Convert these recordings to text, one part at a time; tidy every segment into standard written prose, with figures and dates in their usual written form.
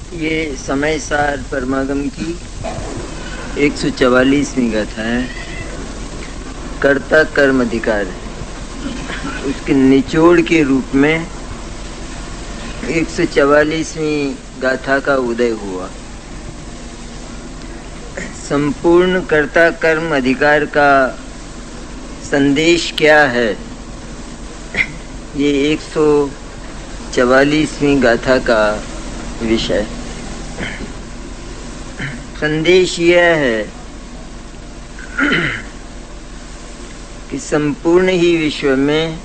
ये समय सार परमागम की 144वीं गाथा है। कर्ता कर्म अधिकार है। उसके निचोड़ के रूप में 144वीं गाथा का उदय हुआ। संपूर्ण कर्ता कर्म अधिकार का संदेश क्या है, ये 144वीं गाथा का विषय। संदेश यह है कि संपूर्ण ही विश्व में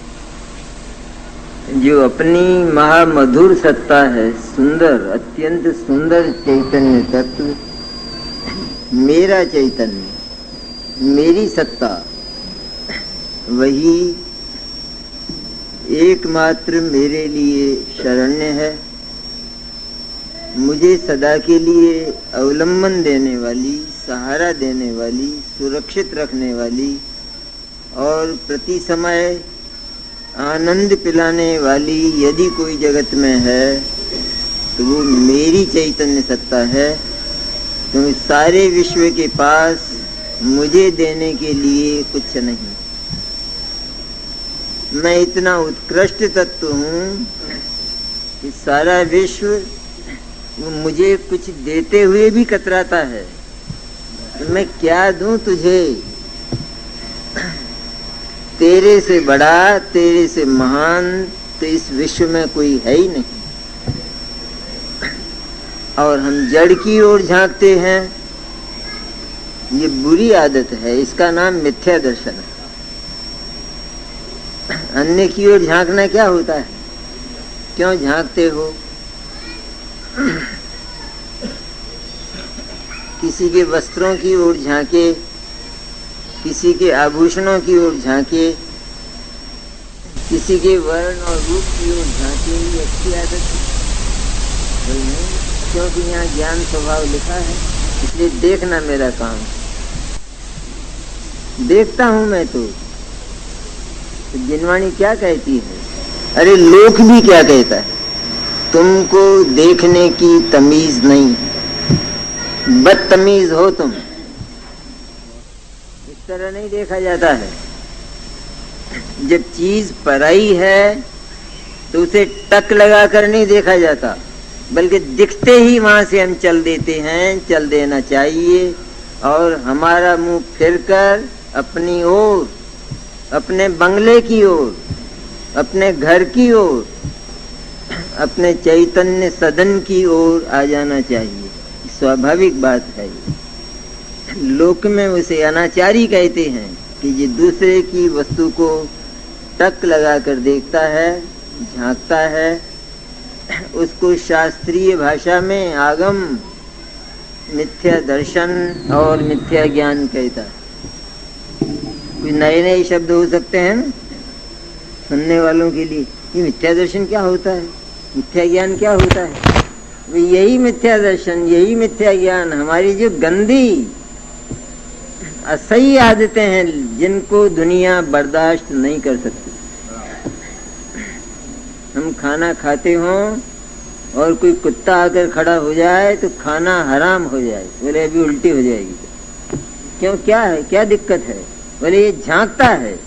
जो अपनी महामधुर सत्ता है, सुंदर, अत्यंत सुंदर चैतन्य तत्व, मेरा चैतन्य, मेरी सत्ता, वही एकमात्र मेरे लिए शरण्य है। मुझे सदा के लिए अवलंबन देने वाली, सहारा देने वाली, सुरक्षित रखने वाली और प्रति समय आनंद पिलाने वाली यदि कोई जगत में है तो वो मेरी चैतन्य सत्ता है। तो सारे विश्व के पास मुझे देने के लिए कुछ नहीं। मैं इतना उत्कृष्ट तत्व हूँ कि सारा विश्व वो मुझे कुछ देते हुए भी कतराता है। तो मैं क्या दूं तुझे? तेरे से बड़ा, तेरे से महान तो इस विश्व में कोई है ही नहीं। और हम जड़ की ओर झांकते हैं। ये बुरी आदत है, इसका नाम मिथ्या दर्शन है। अन्य की ओर झांकना क्या होता है? क्यों झांकते हो? किसी के वस्त्रों की ओर झांके, किसी के आभूषणों की ओर झांके, किसी के वर्ण और रूप की ओर झांके, ये अच्छी आदत है नहीं, क्योंकि यहाँ ज्ञान स्वभाव लिखा है। इसलिए देखना मेरा काम। देखता हूं मैं तो जिनवाणी क्या कहती है, अरे लोक भी क्या कहता है, तुमको देखने की तमीज नहीं, बदतमीज हो तुम। इस तरह नहीं देखा जाता है। जब चीज पराई है तो उसे टक लगा कर नहीं देखा जाता, बल्कि दिखते ही वहां से हम चल देते हैं। चल देना चाहिए और हमारा मुंह फिरकर अपनी ओर, अपने बंगले की ओर, अपने घर की ओर, अपने चैतन्य सदन की ओर आ जाना चाहिए। स्वाभाविक बात है। लोक में उसे अनाचारी कहते हैं कि ये दूसरे की वस्तु को टक लगाकर देखता है, झांकता है। उसको शास्त्रीय भाषा में आगम, मिथ्या दर्शन और मिथ्या ज्ञान कहता है। कोई नए नए शब्द हो सकते हैं ना सुनने वालों के लिए। ये मिथ्या दर्शन क्या होता है, मिथ्या ज्ञान क्या होता है? यही मिथ्या दर्शन, यही मिथ्या ज्ञान हमारी जो गंदी असह्य आदतें हैं, जिनको दुनिया बर्दाश्त नहीं कर सकती। हम खाना खाते हों और कोई कुत्ता आकर खड़ा हो जाए तो खाना हराम हो जाए, बोले अभी उल्टी हो जाएगी। क्यों, क्या है, क्या दिक्कत है? बोले ये झांकता है।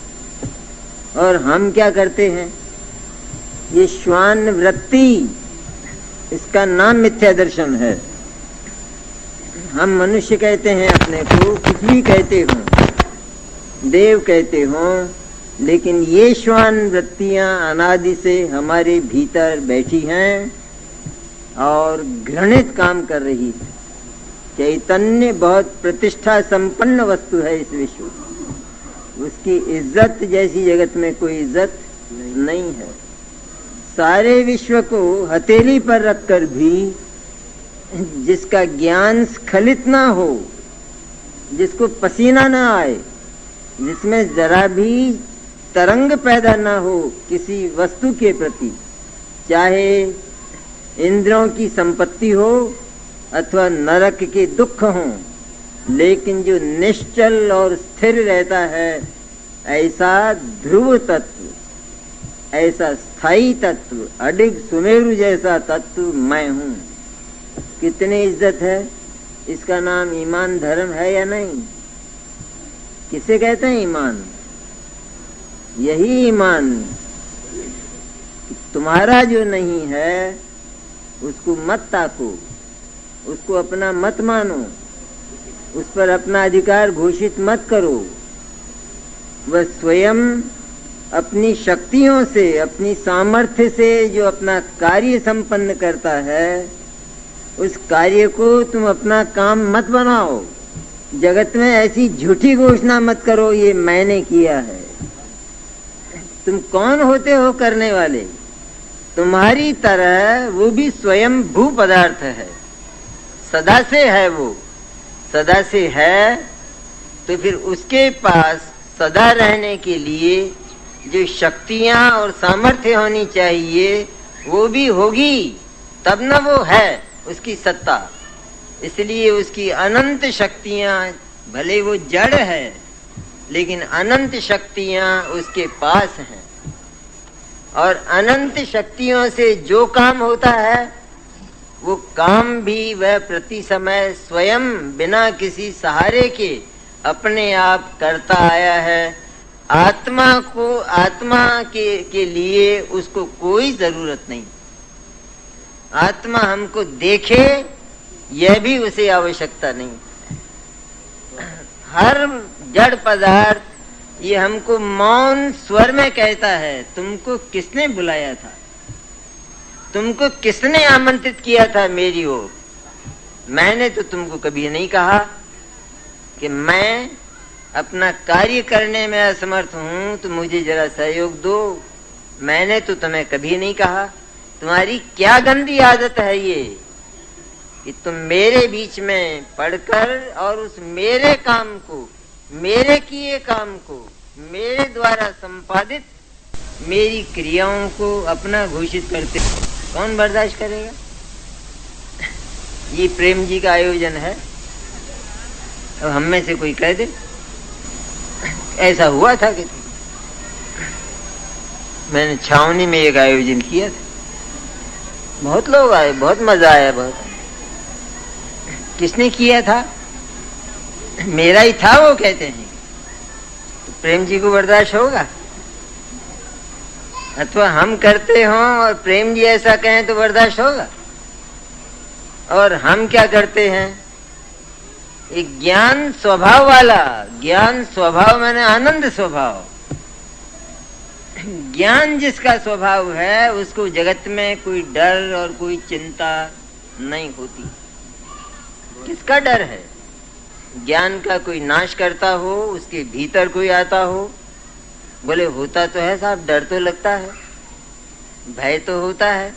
और हम क्या करते हैं? ये श्वान वृत्ति, इसका नाम मिथ्या दर्शन है। हम मनुष्य कहते हैं अपने को, कुछ भी कहते हो, देव कहते हो, लेकिन ये श्वान वृत्तियां अनादि से हमारे भीतर बैठी हैं और घृणित काम कर रही है। चैतन्य बहुत प्रतिष्ठा संपन्न वस्तु है इस विश्व। उसकी इज्जत जैसी जगत में कोई इज्जत नहीं है। सारे विश्व को हथेली पर रखकर भी जिसका ज्ञान स्खलित ना हो, जिसको पसीना ना आए, जिसमें जरा भी तरंग पैदा ना हो किसी वस्तु के प्रति, चाहे इंद्रियों की संपत्ति हो अथवा नरक के दुख हो, लेकिन जो निश्चल और स्थिर रहता है, ऐसा ध्रुव तत्व, ऐसा स्थायी तत्व, अडिग सुमेरु जैसा तत्व मैं हूँ। कितनी इज्जत है। इसका नाम ईमान धर्म है या नहीं? किसे कहते हैं ईमान? यही ईमान। तुम्हारा जो नहीं है उसको मत ताको, उसको अपना मत मानो, उस पर अपना अधिकार घोषित मत करो। वह स्वयं अपनी शक्तियों से, अपनी सामर्थ्य से जो अपना कार्य संपन्न करता है, उस कार्य को तुम अपना काम मत बनाओ। जगत में ऐसी झूठी घोषणा मत करो ये मैंने किया है। तुम कौन होते हो करने वाले? तुम्हारी तरह वो भी स्वयं भू पदार्थ है, सदा से है। वो सदा से है तो फिर उसके पास सदा रहने के लिए जो शक्तियां और सामर्थ्य होनी चाहिए वो भी होगी, तब न वो है उसकी सत्ता। इसलिए उसकी अनंत शक्तियां, भले वो जड़ है लेकिन अनंत शक्तियां उसके पास हैं। और अनंत शक्तियों से जो काम होता है वो काम भी वह प्रति समय स्वयं बिना किसी सहारे के अपने आप करता आया है। आत्मा को, आत्मा के लिए उसको कोई जरूरत नहीं। आत्मा हमको देखे यह भी उसे आवश्यकता नहीं। हर जड़ पदार्थ ये हमको मौन स्वर में कहता है, तुमको किसने बुलाया था, तुमको किसने आमंत्रित किया था मेरी ओर? मैंने तो तुमको कभी नहीं कहा कि मैं अपना कार्य करने में असमर्थ हूं तो मुझे जरा सहयोग दो। मैंने तो तुम्हें कभी नहीं कहा। तुम्हारी क्या गंदी आदत है ये कि तुम मेरे बीच में पढ़कर और उस मेरे काम को, मेरे किए काम को, मेरे द्वारा संपादित मेरी क्रियाओं को अपना घोषित करते। कौन बर्दाश्त करेगा? ये प्रेम जी का आयोजन है। अब हम में से कोई कह दे ऐसा हुआ था कि मैंने छावनी में एक आयोजन किया था, बहुत लोग आए, बहुत मजा आया। बहुत किसने किया था? मेरा ही था वो कहते हैं। तो प्रेम जी को बर्दाश्त होगा? अथवा हम करते हों और प्रेम जी ऐसा कहें तो बर्दाश्त होगा? और हम क्या करते हैं? एक ज्ञान स्वभाव वाला, ज्ञान स्वभाव माने आनंद स्वभाव। ज्ञान जिसका स्वभाव है उसको जगत में कोई डर और कोई चिंता नहीं होती। किसका डर है? ज्ञान का कोई नाश करता हो, उसके भीतर कोई आता हो। बोले होता तो है साहब, डर तो लगता है, भय तो होता है।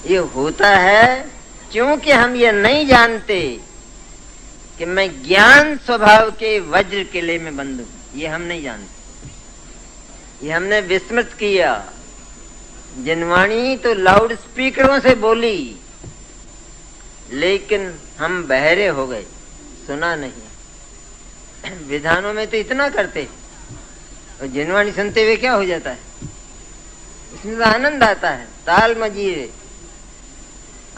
ये होता है क्योंकि हम ये नहीं जानते कि मैं ज्ञान स्वभाव के वज्र किले में बंद हूं। ये हम नहीं जानते, ये हमने विस्मृत किया। जिनवाणी तो लाउड स्पीकरों से बोली लेकिन हम बहरे हो गए, सुना नहीं। विधानों में तो इतना करते और जिनवाणी सुनते हुए क्या हो जाता है? इसमें तो आनंद आता है। ताल मजीरे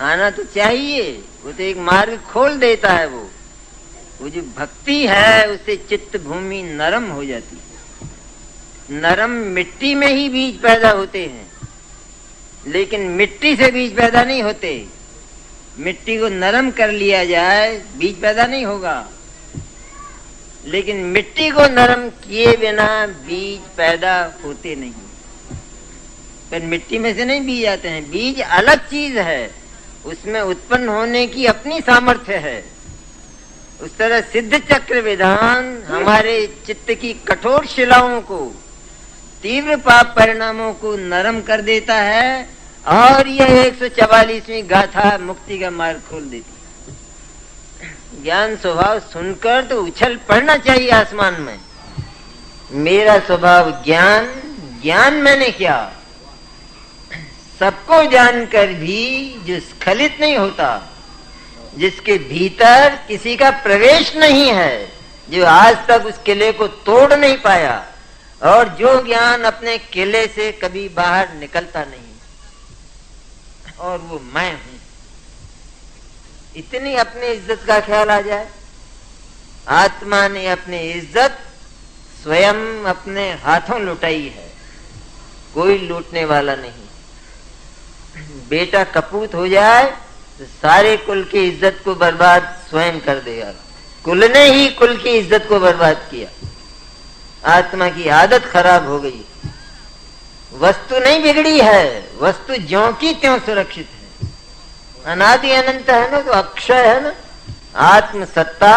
आना तो चाहिए, वो तो एक मार्ग खोल देता है। वो जो भक्ति है उससे चित्त भूमि नरम हो जाती है। नरम मिट्टी में ही बीज पैदा होते हैं, लेकिन मिट्टी से बीज पैदा नहीं होते। मिट्टी को नरम कर लिया जाए बीज पैदा नहीं होगा, लेकिन मिट्टी को नरम किए बिना बीज पैदा होते नहीं। पर मिट्टी में से नहीं बीज आते हैं। बीज अलग चीज है, उसमें उत्पन्न होने की अपनी सामर्थ्य है। उस तरह सिद्ध चक्र विधान हमारे चित्त की कठोर शिलाओं को, तीव्र पाप परिणामों को नरम कर देता है और यह 144वीं गाथा मुक्ति का मार्ग खोल देती है। ज्ञान स्वभाव सुनकर तो उछल पड़ना चाहिए आसमान में। मेरा स्वभाव ज्ञान, ज्ञान मैंने क्या? सबको जानकर भी जो स्खलित नहीं होता, जिसके भीतर किसी का प्रवेश नहीं है, जो आज तक उस किले को तोड़ नहीं पाया, और जो ज्ञान अपने किले से कभी बाहर निकलता नहीं, और वो मैं हूं। इतनी अपनी इज्जत का ख्याल आ जाए। आत्मा ने अपनी इज्जत स्वयं अपने हाथों लुटाई है, कोई लूटने वाला नहीं। बेटा कपूत हो जाए तो सारे कुल की इज्जत को बर्बाद स्वयं कर देगा। कुल ने ही कुल की इज्जत को बर्बाद किया। आत्मा की आदत खराब हो गई। वस्तु नहीं बिगड़ी है, वस्तु ज्यों की त्यों सुरक्षित है, अनादि अनंत है ना, तो अक्षय है ना। आत्म सत्ता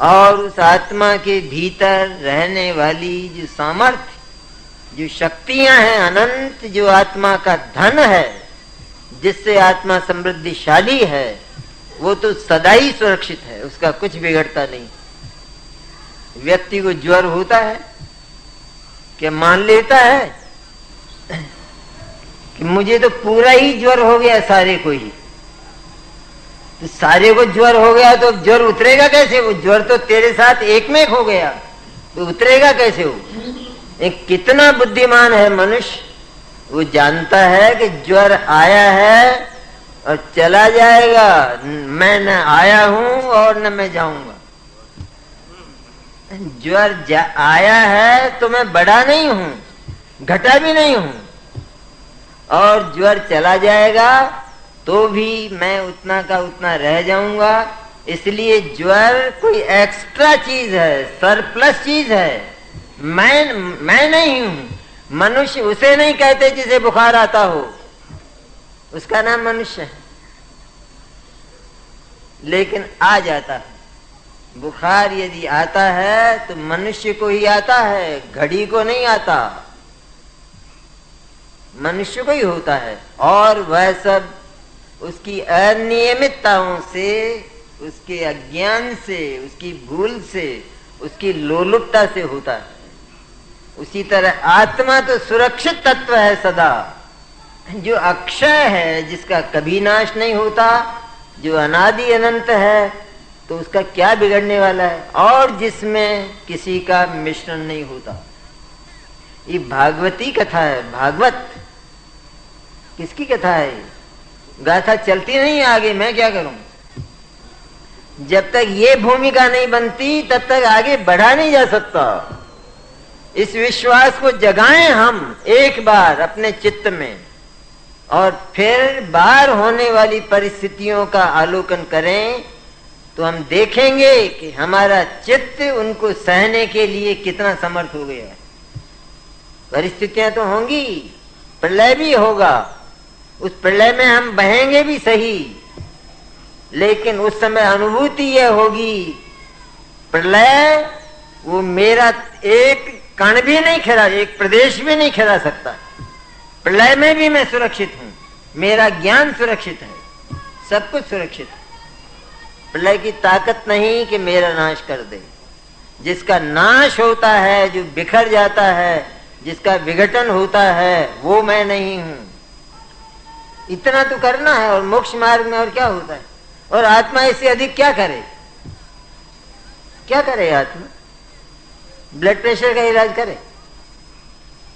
और उस आत्मा के भीतर रहने वाली जो सामर्थ्य, जो शक्तियां हैं अनंत, जो आत्मा का धन है, जिससे आत्मा समृद्धिशाली है, वो तो सदा ही सुरक्षित है, उसका कुछ बिगड़ता नहीं। व्यक्ति को ज्वर होता है, क्या मान लेता है कि मुझे तो पूरा ही ज्वर हो गया, सारे को ही, तो सारे को ज्वर हो गया तो ज्वर उतरेगा कैसे? वो ज्वर तो तेरे साथ एक में हो गया, तो उतरेगा कैसे? वो एक कितना बुद्धिमान है मनुष्य, वो जानता है कि ज्वर आया है और चला जाएगा, मैं न आया हूं और न मैं जाऊंगा। ज्वर आया है तो मैं बढ़ा नहीं हूं, घटा भी नहीं हूं, और ज्वर चला जाएगा तो भी मैं उतना का उतना रह जाऊंगा। इसलिए ज्वर कोई एक्स्ट्रा चीज है, सरप्लस चीज है, मैं नहीं हूं। मनुष्य उसे नहीं कहते जिसे बुखार आता हो, उसका नाम मनुष्य है, लेकिन आ जाता है। बुखार यदि आता है तो मनुष्य को ही आता है, घड़ी को नहीं आता, मनुष्य को ही होता है। और वह सब उसकी अनियमितताओं से, उसके अज्ञान से, उसकी भूल से, उसकी लोलुपता से होता है। उसी तरह आत्मा तो सुरक्षित तत्व है सदा, जो अक्षय है, जिसका कभी नाश नहीं होता, जो अनादि अनंत है, तो उसका क्या बिगड़ने वाला है, और जिसमें किसी का मिश्रण नहीं होता। ये भागवती कथा है। भागवत किसकी कथा है? गाथा चलती नहीं आगे, मैं क्या करूं? जब तक ये भूमिका नहीं बनती तब तक आगे बढ़ा नहीं जा सकता। इस विश्वास को जगाएं हम एक बार अपने चित्त में, और फिर बाहर होने वाली परिस्थितियों का अवलोकन करें, तो हम देखेंगे कि हमारा चित्त उनको सहने के लिए कितना समर्थ हो गया है। परिस्थितियां तो होंगी, प्रलय भी होगा, उस प्रलय में हम बहेंगे भी सही, लेकिन उस समय अनुभूति यह होगी, प्रलय वो मेरा एक कण भी नहीं खिला, एक प्रदेश भी नहीं खिला सकता। प्रलय में भी मैं सुरक्षित हूं, मेरा ज्ञान सुरक्षित है, सब कुछ सुरक्षित है। प्रलय की ताकत नहीं कि मेरा नाश कर दे। जिसका नाश होता है, जो बिखर जाता है, जिसका विघटन होता है, वो मैं नहीं हूं। इतना तो करना है। और मोक्ष मार्ग में और क्या होता है? और आत्मा इससे अधिक क्या करे? क्या करे आत्मा? ब्लड प्रेशर का इलाज करे?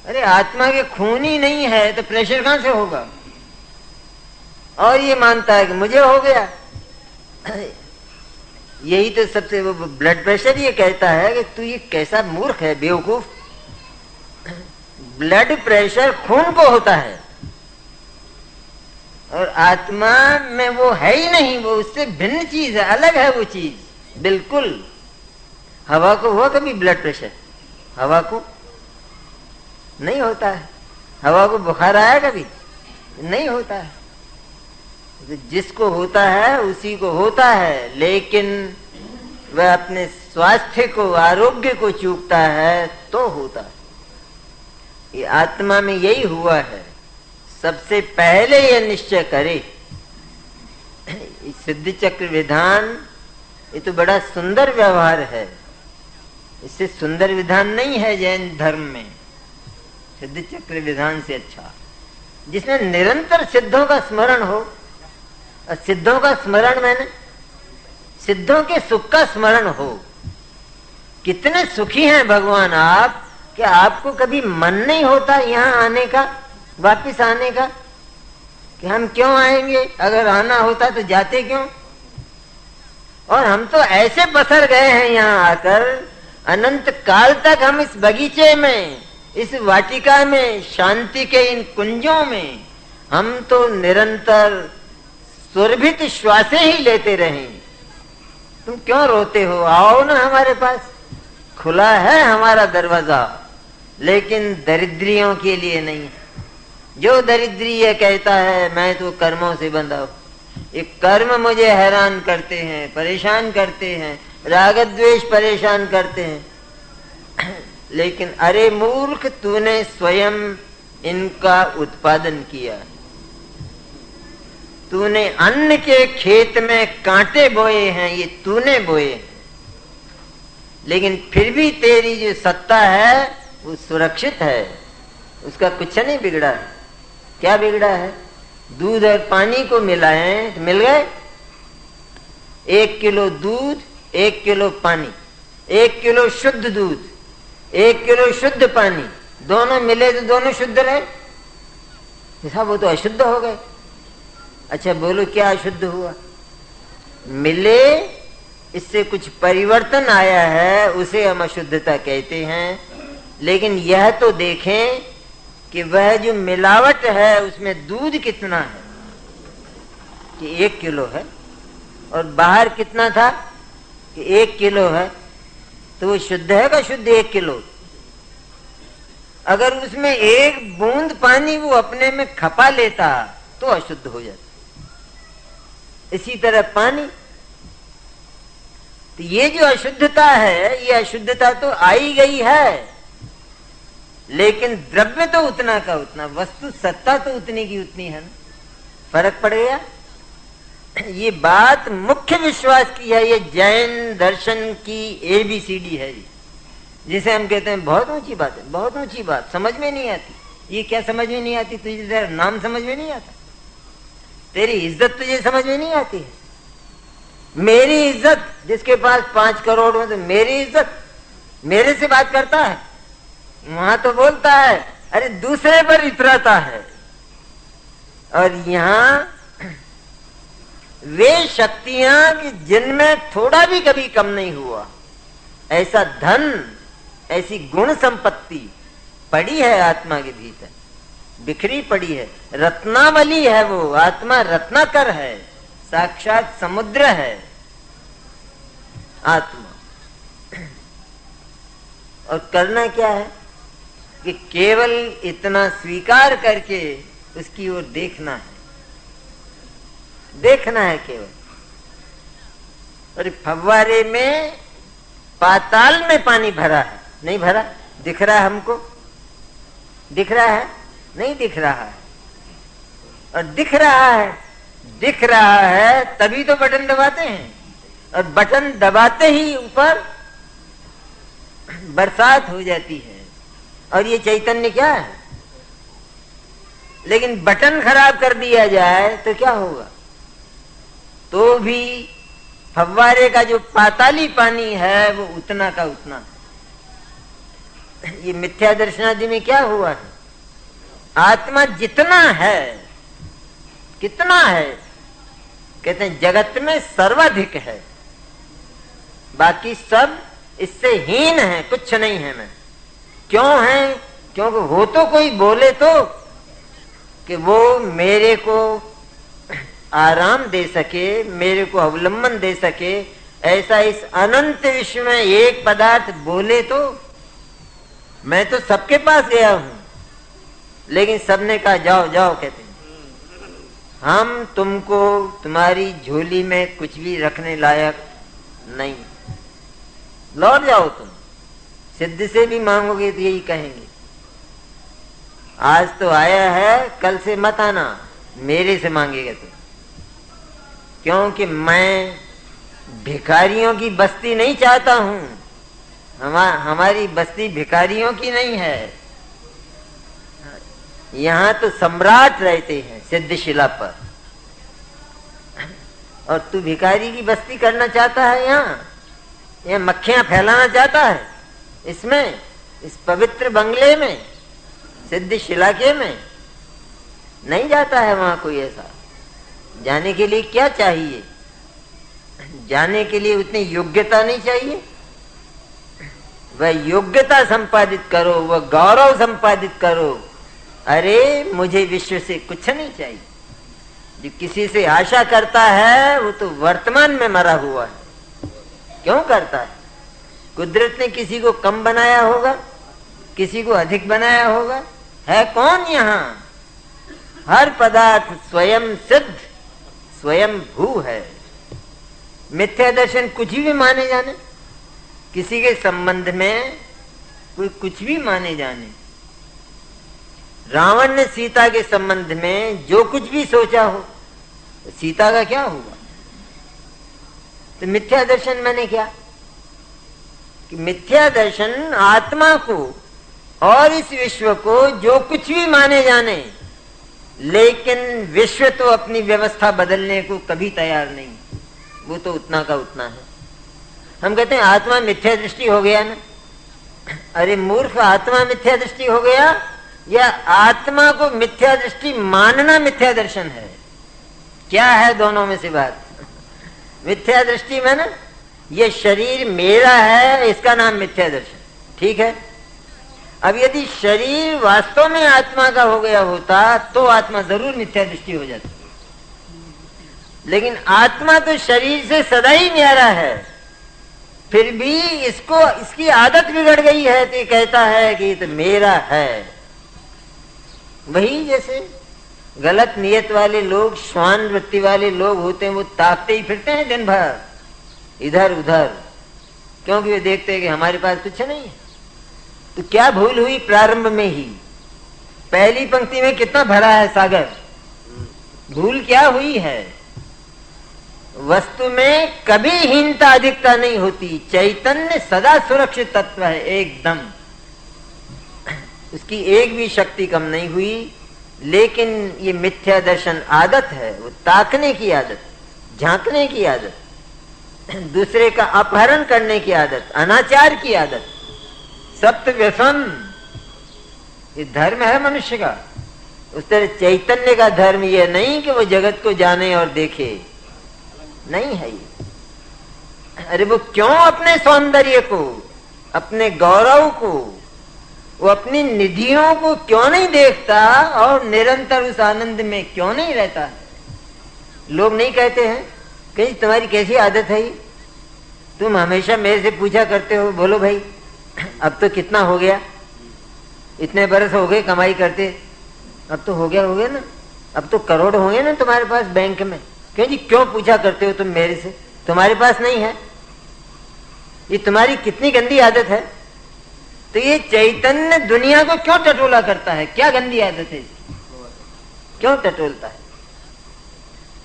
अरे आत्मा के खून ही नहीं है तो प्रेशर कहां से होगा? और ये मानता है कि मुझे हो गया। यही तो सबसे, वो ब्लड प्रेशर ये कहता है कि तू ये कैसा मूर्ख है, बेवकूफ। ब्लड प्रेशर खून को होता है, और आत्मा में वो है ही नहीं, वो उससे भिन्न चीज है, अलग है वो चीज बिल्कुल। हवा को हुआ कभी ब्लड प्रेशर? हवा को नहीं होता है। हवा को बुखार आया कभी? नहीं होता है। जिसको होता है उसी को होता है, लेकिन वह अपने स्वास्थ्य को, आरोग्य को चूकता है तो होता है। ये आत्मा में यही हुआ है। सबसे पहले यह निश्चय करे। सिद्ध चक्र विधान ये तो बड़ा सुंदर व्यवहार है, इससे सुंदर विधान नहीं है जैन धर्म में। सिद्ध चक्र विधान से अच्छा, जिसमें निरंतर सिद्धों का स्मरण हो। और सिद्धों का स्मरण मैंने सिद्धों के सुख का स्मरण हो। कितने सुखी हैं भगवान आप, कि आपको कभी मन नहीं होता यहाँ आने का, वापिस आने का, कि हम क्यों आएंगे? अगर आना होता तो जाते क्यों? और हम तो ऐसे बसर गए हैं यहाँ आकर, अनंत काल तक हम इस बगीचे में, इस वाटिका में, शांति के इन कुंजों में हम तो निरंतर सुरभित श्वासें ही लेते रहे। तुम क्यों रोते हो? आओ ना हमारे पास, खुला है हमारा दरवाजा, लेकिन दरिद्रियों के लिए नहीं। जो दरिद्री ये कहता है मैं तो कर्मों से बंधा हूं, ये कर्म मुझे हैरान करते हैं, परेशान करते हैं, राग द्वेष परेशान करते हैं। लेकिन अरे मूर्ख, तूने स्वयं इनका उत्पादन किया। तूने अन्न के खेत में कांटे बोए हैं, ये तूने बोए हैं, लेकिन फिर भी तेरी जो सत्ता है वो सुरक्षित है, उसका कुछ नहीं बिगड़ा है। क्या बिगड़ा है? दूध और पानी को मिलाएं तो मिल गए। 1 किलो दूध, 1 किलो पानी, 1 किलो शुद्ध दूध, 1 किलो शुद्ध पानी, दोनों मिले तो दोनों शुद्ध रहे। साहब वो तो अशुद्ध हो गए। अच्छा बोलो क्या अशुद्ध हुआ? मिले, इससे कुछ परिवर्तन आया है, उसे हम अशुद्धता कहते हैं। लेकिन यह तो देखें कि वह जो मिलावट है उसमें दूध कितना है, कि 1 किलो है, और बाहर कितना था कि 1 किलो है, तो वो शुद्ध है का शुद्ध 1 किलो? अगर उसमें 1 बूंद पानी वो अपने में खपा लेता तो अशुद्ध हो जाता। इसी तरह पानी, तो ये जो अशुद्धता है, ये अशुद्धता तो आई गई है, लेकिन द्रव्य तो उतना का उतना, वस्तु सत्ता तो उतनी की उतनी है ना। फर्क पड़ गया। ये बात मुख्य विश्वास की है, ये जैन दर्शन की ABCD है, जिसे हम कहते हैं बहुत ऊंची बात है, बहुत ऊंची बात, समझ में नहीं आती। ये क्या समझ में नहीं आती? तुझे तेरा नाम समझ में नहीं आता, तेरी इज्जत तुझे समझ में नहीं आती है। मेरी इज्जत, जिसके पास 5 करोड़ हो, तो मेरी इज्जत, मेरे से बात करता है, वहां तो बोलता है, अरे दूसरे पर इतराता है। और यहां वे शक्तियां कि जिनमें थोड़ा भी कभी कम नहीं हुआ, ऐसा धन, ऐसी गुण संपत्ति पड़ी है आत्मा के भीतर, बिखरी पड़ी है, रत्नावली है वो आत्मा, रत्नाकर है, साक्षात समुद्र है आत्मा। और करना क्या है कि केवल इतना स्वीकार करके उसकी ओर देखना है, देखना है केवल। और फव्वारे में पाताल में पानी भरा है, नहीं भरा? दिख रहा है हमको? दिख रहा है? नहीं दिख रहा है। और दिख रहा है, दिख रहा है तभी तो बटन दबाते हैं, और बटन दबाते ही ऊपर बरसात हो जाती है। और ये चैतन्य क्या है? लेकिन बटन खराब कर दिया जाए तो क्या होगा? तो भी फव्वारे का जो पाताली पानी है वो उतना का उतना। ये मिथ्या दर्शनादि में क्या हुआ है? आत्मा जितना है, कितना है, कहते हैं जगत में सर्वाधिक है, बाकी सब इससे हीन है, कुछ नहीं है। मैं क्यों है? क्योंकि वो तो कोई बोले तो कि वो मेरे को आराम दे सके, मेरे को अवलंबन दे सके, ऐसा इस अनंत विश्व में एक पदार्थ बोले तो। मैं तो सबके पास गया हूं, लेकिन सबने कहा जाओ जाओ, कहते हैं हम तुमको तुम्हारी झोली में कुछ भी रखने लायक नहीं, लौट जाओ। तुम सिद्ध से भी मांगोगे तो यही कहेंगे, आज तो आया है, कल से मत आना, मेरे से मांगेगा तुम। क्योंकि मैं भिखारियों की बस्ती नहीं चाहता हूं, हमारी बस्ती भिखारियों की नहीं है। यहां तो सम्राट रहते हैं सिद्धशिला पर, और तू भिखारी की बस्ती करना चाहता है। यहाँ मक्खियां फैलाना चाहता है इसमें, इस पवित्र बंगले में, सिद्धशिला के में नहीं जाता है वहां कोई। ऐसा जाने के लिए क्या चाहिए? जाने के लिए उतनी योग्यता नहीं चाहिए? वह योग्यता संपादित करो, वह गौरव संपादित करो। अरे मुझे विश्व से कुछ नहीं चाहिए। जो किसी से आशा करता है वो तो वर्तमान में मरा हुआ है। क्यों करता है? कुदरत ने किसी को कम बनाया होगा, किसी को अधिक बनाया होगा? है कौन यहाँ? हर पदार्थ स्वयं सिद्ध, स्वयं भू है। मिथ्या दर्शन कुछ भी माने जाने, किसी के संबंध में कोई कुछ भी माने जाने। रावण ने सीता के संबंध में जो कुछ भी सोचा हो, तो सीता का क्या हुआ? तो मिथ्या दर्शन माने क्या? कि मिथ्या दर्शन आत्मा को और इस विश्व को जो कुछ भी माने जाने, लेकिन विश्व तो अपनी व्यवस्था बदलने को कभी तैयार नहीं, वो तो उतना का उतना है। हम कहते हैं आत्मा मिथ्या दृष्टि हो गया ना। अरे मूर्ख, आत्मा मिथ्या दृष्टि हो गया या आत्मा को मिथ्या दृष्टि मानना मिथ्या दर्शन है? क्या है दोनों में से बात? मिथ्या दृष्टि में ना ये शरीर मेरा है, इसका नाम मिथ्या दर्शन, ठीक है। अब यदि शरीर वास्तव में आत्मा का हो गया होता तो आत्मा जरूर मिथ्या दृष्टि हो जाती, लेकिन आत्मा तो शरीर से सदा ही न्यारा है, फिर भी इसको इसकी आदत बिगड़ गई है तो ये कहता है कि ये तो मेरा है। वही जैसे गलत नियत वाले लोग, श्वान वृत्ति वाले लोग होते हैं, वो ताकते ही फिरते हैं दिन भर इधर उधर, क्योंकि वे देखते हैं कि हमारे पास कुछ नहीं है। तो क्या भूल हुई? प्रारंभ में ही पहली पंक्ति में कितना भरा है सागर, भूल क्या हुई है? वस्तु में कभी हीनता अधिकता नहीं होती। चैतन्य सदा सुरक्षित तत्व है एकदम, उसकी एक भी शक्ति कम नहीं हुई। लेकिन ये मिथ्या दर्शन आदत है, वो ताकने की आदत, झांकने की आदत, दूसरे का अपहरण करने की आदत, अनाचार की आदत, सप्त व्यसन, ये धर्म है मनुष्य का। उस तरह चैतन्य का धर्म ये नहीं कि वो जगत को जाने और देखे, नहीं है ये। अरे वो क्यों अपने सौंदर्य को, अपने गौरव को, वो अपनी निधियों को क्यों नहीं देखता और निरंतर उस आनंद में क्यों नहीं रहता है? लोग नहीं कहते हैं कि तुम्हारी कैसी आदत है ये, तुम हमेशा मेरे से पूछा करते हो, बोलो भाई अब तो कितना हो गया, इतने बरस हो गए कमाई करते, अब तो हो गया ना, अब तो करोड़ होंगे ना तुम्हारे पास बैंक में, क्यों जी क्यों पूछा करते हो तुम मेरे से? तुम्हारे पास नहीं है? ये तुम्हारी कितनी गंदी आदत है। तो ये चैतन्य दुनिया को क्यों टटोला करता है? क्या गंदी आदत है इसकी? क्यों टटोलता है?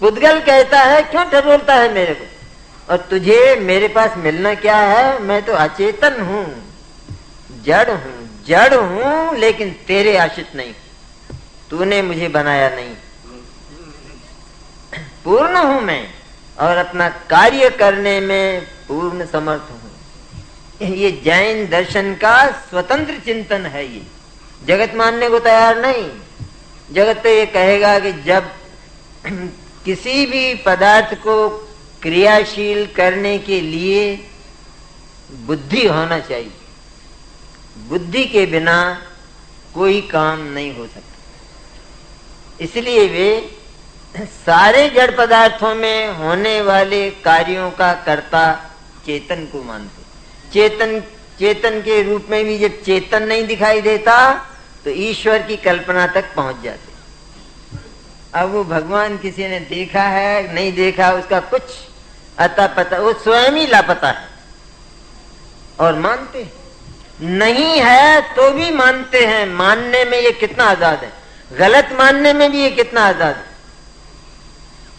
पुद्गल कहता है क्यों टटोलता है मेरे को? और तुझे मेरे पास मिलना क्या है? मैं तो अचेतन हूं, जड़ हूं, लेकिन तेरे आश्रित नहीं, तूने मुझे बनाया नहीं, पूर्ण हूं मैं और अपना कार्य करने में पूर्ण समर्थ हूं। ये जैन दर्शन का स्वतंत्र चिंतन है। ये जगत मानने को तैयार नहीं। जगत तो ये कहेगा कि जब किसी भी पदार्थ को क्रियाशील करने के लिए बुद्धि होना चाहिए, बुद्धि के बिना कोई काम नहीं हो सकता। इसलिए वे सारे जड़ पदार्थों में होने वाले कार्यों का कर्ता चेतन को मानते। चेतन के रूप में भी जब चेतन नहीं दिखाई देता तो ईश्वर की कल्पना तक पहुंच जाते। अब वो भगवान किसी ने देखा है नहीं देखा, उसका कुछ अता पता, वो स्वयं ही लापता है और मानते नहीं है तो भी मानते हैं। मानने में ये कितना आजाद है, गलत मानने में भी ये कितना आजाद है।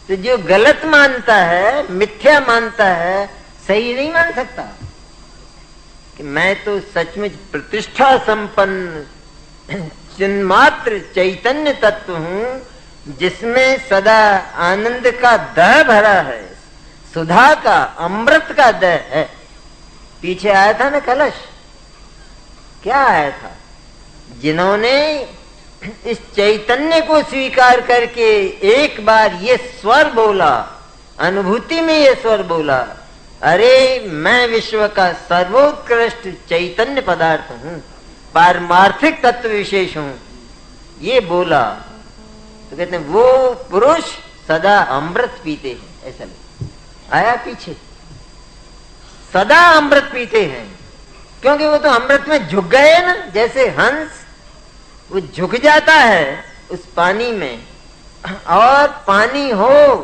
तो जो गलत मानता है, मिथ्या मानता है, सही नहीं मान सकता कि मैं तो सचमुच प्रतिष्ठा संपन्न चिन्मात्र चैतन्य तत्व हूं जिसमें सदा आनंद का दह भरा है, सुधा का, अमृत का दह है। पीछे आया था ना कलश, क्या आया था? जिन्होंने इस चैतन्य को स्वीकार करके एक बार ये स्वर बोला, अनुभूति में ये स्वर बोला, अरे मैं विश्व का सर्वोत्कृष्ट चैतन्य पदार्थ हूं, पारमार्थिक तत्व विशेष हूं, ये बोला। तो कहते हैं वो पुरुष सदा अमृत पीते हैं। ऐसा नहीं आया पीछे, सदा अमृत पीते हैं, क्योंकि वो तो अमृत में झुक गए ना। जैसे हंस वो झुक जाता है उस पानी में, और पानी हो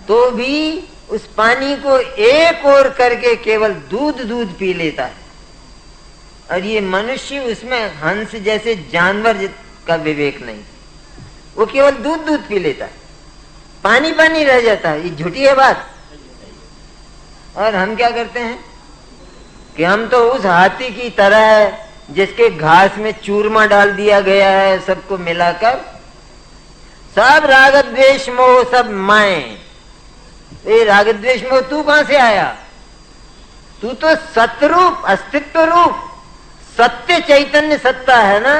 तो भी उस पानी को एक और करके केवल दूध दूध पी लेता है। और ये मनुष्य उसमें हंस जैसे जानवर का विवेक नहीं, वो केवल दूध दूध पी लेता है, पानी पानी रह जाता है। ये झूठी है बात। और हम क्या करते हैं कि हम तो उस हाथी की तरह है जिसके घास में चूरमा डाल दिया गया है, सबको मिलाकर, सब राग द्वेष मोह सब मैं। ये राग द्वेष मोह तू कहां से आया? तू तो सतरूप अस्तित्व रूप सत्य चैतन्य सत्ता है ना,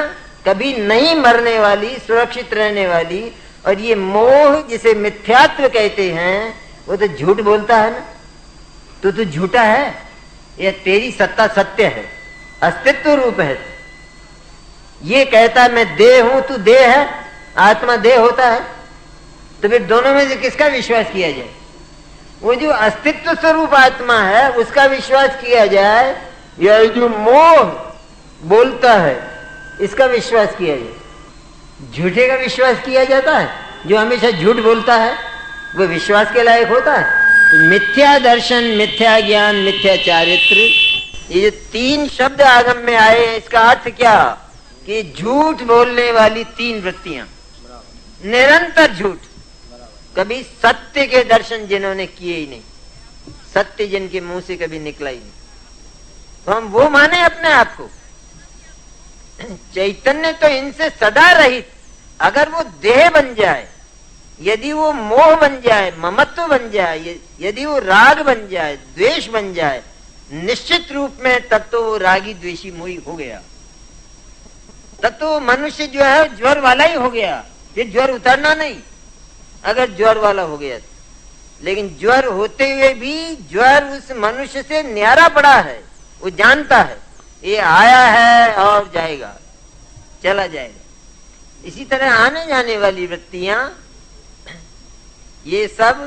कभी नहीं मरने वाली, सुरक्षित रहने वाली। और ये मोह जिसे मिथ्यात्व कहते हैं, वो तो झूठ बोलता है ना। तू झूठा है, ये तेरी सत्ता सत्य है, अस्तित्व रूप है। ये कहता है मैं देह हूं, तू देह है, आत्मा देह होता है। तो फिर दोनों में से किसका विश्वास किया जाए? वो जो अस्तित्व स्वरूप आत्मा है उसका विश्वास किया जाए, या जो मोह बोलता है इसका विश्वास किया जाए? झूठे का विश्वास किया जाता है। जो हमेशा झूठ बोलता है वो विश्वास के लायक होता है? तो मिथ्या दर्शन, मिथ्या ज्ञान, मिथ्या चारित्र, ये जो तीन शब्द आगम में आए हैं, इसका अर्थ क्या? कि झूठ बोलने वाली तीन वृत्तियां, निरंतर झूठ, कभी सत्य के दर्शन जिन्होंने किए ही नहीं, सत्य जिनके मुंह से कभी निकला ही नहीं, तो हम वो माने अपने आप को। चैतन्य तो इनसे सदा रहित। अगर वो देह बन जाए, यदि वो मोह बन जाए, ममत्व बन जाए, यदि वो राग बन जाए, द्वेष बन जाए, निश्चित रूप में तब तो वो रागी द्वेषी मोही हो गया। तब तो मनुष्य जो है ज्वर वाला ही हो गया, फिर ज्वर उतरना नहीं अगर ज्वर वाला हो गया। लेकिन ज्वर होते हुए भी ज्वर उस मनुष्य से न्यारा पड़ा है, वो जानता है ये आया है और जाएगा, चला जाएगा। इसी तरह आने जाने वाली वृत्तियां, ये सब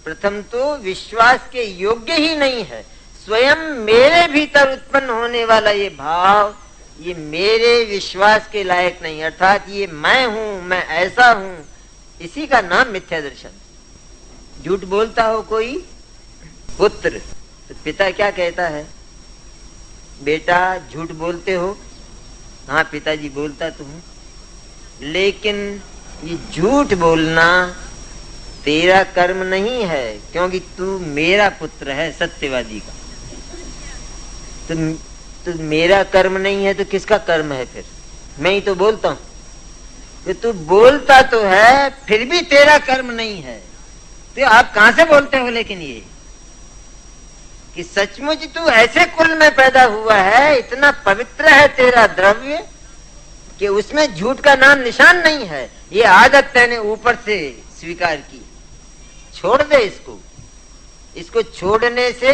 प्रथम तो विश्वास के योग्य ही नहीं है। स्वयं मेरे भीतर उत्पन्न होने वाला ये भाव, ये मेरे विश्वास के लायक नहीं, अर्थात ये मैं हूं, मैं ऐसा हूं, इसी का नाम मिथ्या दर्शन। झूठ बोलता हो कोई पुत्र, तो पिता क्या कहता है? बेटा झूठ बोलते हो? हाँ पिताजी बोलता तो हूं, लेकिन ये झूठ बोलना तेरा कर्म नहीं है, क्योंकि तू मेरा पुत्र है सत्यवादी का। तो मेरा कर्म नहीं है तो किसका कर्म है फिर? मैं ही तो बोलता हूं। तो तू बोलता तो है, फिर भी तेरा कर्म नहीं है। तो आप कहां से बोलते हो? लेकिन ये कि सचमुच तू ऐसे कुल में पैदा हुआ है, इतना पवित्र है तेरा द्रव्य कि उसमें झूठ का नाम निशान नहीं है। ये आदत तेने ऊपर से स्वीकार की, छोड़ दे इसको। इसको छोड़ने से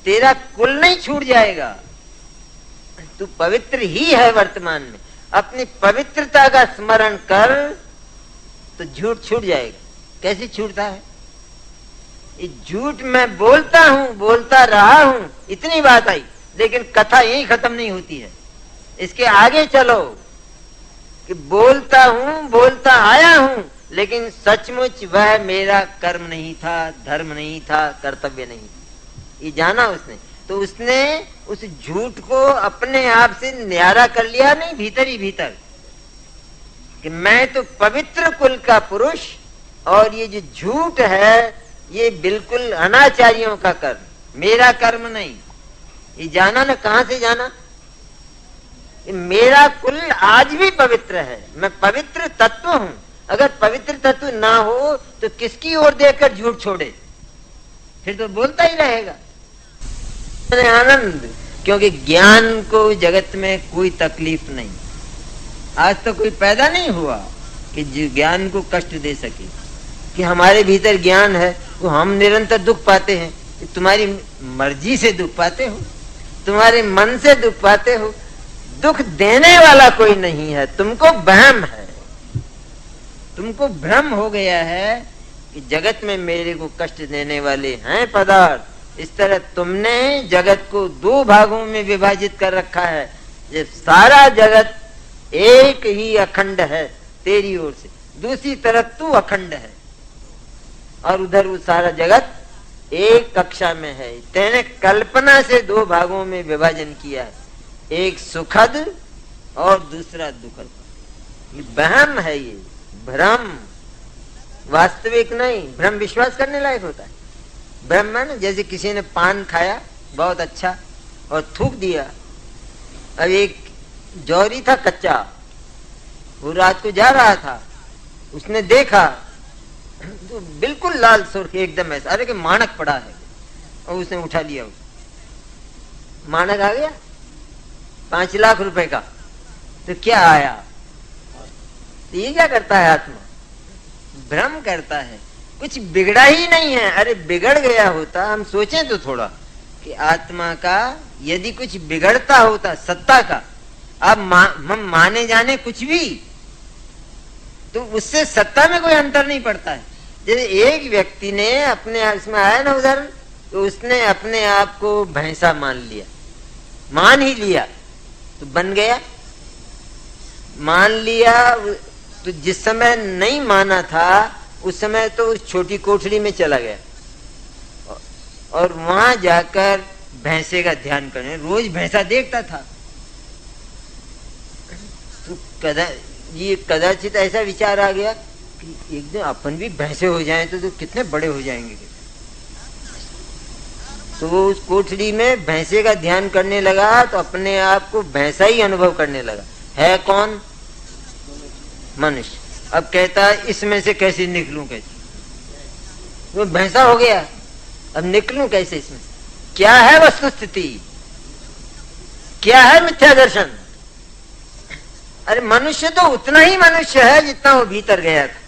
तेरा कुल नहीं छूट जाएगा, तू पवित्र ही है वर्तमान में। अपनी पवित्रता का स्मरण कर तो झूठ छूट जाएगा। कैसे छूटता है? ये झूठ मैं बोलता हूं, बोलता रहा हूं, इतनी बात आई, लेकिन कथा यही खत्म नहीं होती है। इसके आगे चलो कि बोलता हूं, बोलता आया हूं, लेकिन सचमुच वह मेरा कर्म नहीं था, धर्म नहीं था, कर्तव्य नहीं था। ये जाना उसने, तो उसने उस झूठ को अपने आप से न्यारा कर लिया नहीं, भीतर ही भीतर, कि मैं तो पवित्र कुल का पुरुष, और ये जो झूठ है ये बिल्कुल अनाचारियों का कर्म, मेरा कर्म नहीं। ये जाना ना, कहां से जाना? मेरा कुल आज भी पवित्र है, मैं पवित्र तत्व हूं। अगर पवित्र तत्व ना हो तो किसकी ओर देखकर झूठ छोड़े? फिर तो बोलता ही रहेगा। आनंद, क्योंकि ज्ञान को जगत में कोई तकलीफ नहीं। आज तो कोई पैदा नहीं हुआ कि ज्ञान को कष्ट दे सके। कि हमारे भीतर ज्ञान है तो हम निरंतर दुख पाते हैं। तुम्हारी मर्जी से दुख पाते हो, तुम्हारे मन से दुख पाते हो। दुख देने वाला कोई नहीं है, तुमको वहम है, तुमको भ्रम हो गया है कि जगत में मेरे को कष्ट देने वाले हैं पदार्थ। इस तरह तुमने जगत को दो भागों में विभाजित कर रखा है। ये सारा जगत एक ही अखंड है तेरी ओर से, दूसरी तरफ तू अखंड है और उधर वो सारा जगत एक कक्षा में है। तेने कल्पना से दो भागों में विभाजन किया है, एक सुखद और दूसरा दुखद। ये वहम है, ये भ्रम, वास्तविक नहीं। भ्रम विश्वास करने लायक होता है। भ्रम है ना, जैसे किसी ने पान खाया बहुत अच्छा और थूक दिया। अब एक जौहरी था कच्चा, वो रात को जा रहा था, उसने देखा तो बिल्कुल लाल सुर्ख एकदम ऐसा, अरे कि मानक पड़ा है, और उसने उठा लिया। मानक आ गया 5 लाख रुपए का, तो क्या आया? तो ये क्या करता है आत्मा? भ्रम करता है, कुछ बिगड़ा ही नहीं है। अरे बिगड़ गया होता, हम सोचें तो थोड़ा कि आत्मा का यदि कुछ बिगड़ता होता सत्ता का, अब हम माने जाने कुछ भी, तो उससे सत्ता में कोई अंतर नहीं पड़ता है। जैसे एक व्यक्ति ने अपने, इसमें आया ना उधर, तो उसने अपने आप को भैंसा मान लिया, मान ही लिया तो बन गया। मान लिया तो जिस समय नहीं माना था उस समय तो उस छोटी कोठरी में चला गया और वहां जाकर भैंसे का ध्यान करने, रोज भैंसा देखता था। तो ये कदाचित ऐसा विचार आ गया कि एक दिन अपन भी भैंसे हो जाएं तो कितने बड़े हो जाएंगे। तो वो उस कोठरी में भैंसे का ध्यान करने लगा तो अपने आप को भैंसा ही अनुभव करने लगा। है कौन? मनुष्य। अब कहता है इसमें से कैसे निकलूं, कैसे? वो भैंसा हो गया, अब निकलूं कैसे इसमें? क्या है वस्तु स्थिति, क्या है मिथ्या दर्शन? अरे मनुष्य तो उतना ही मनुष्य है जितना वो भीतर गया था,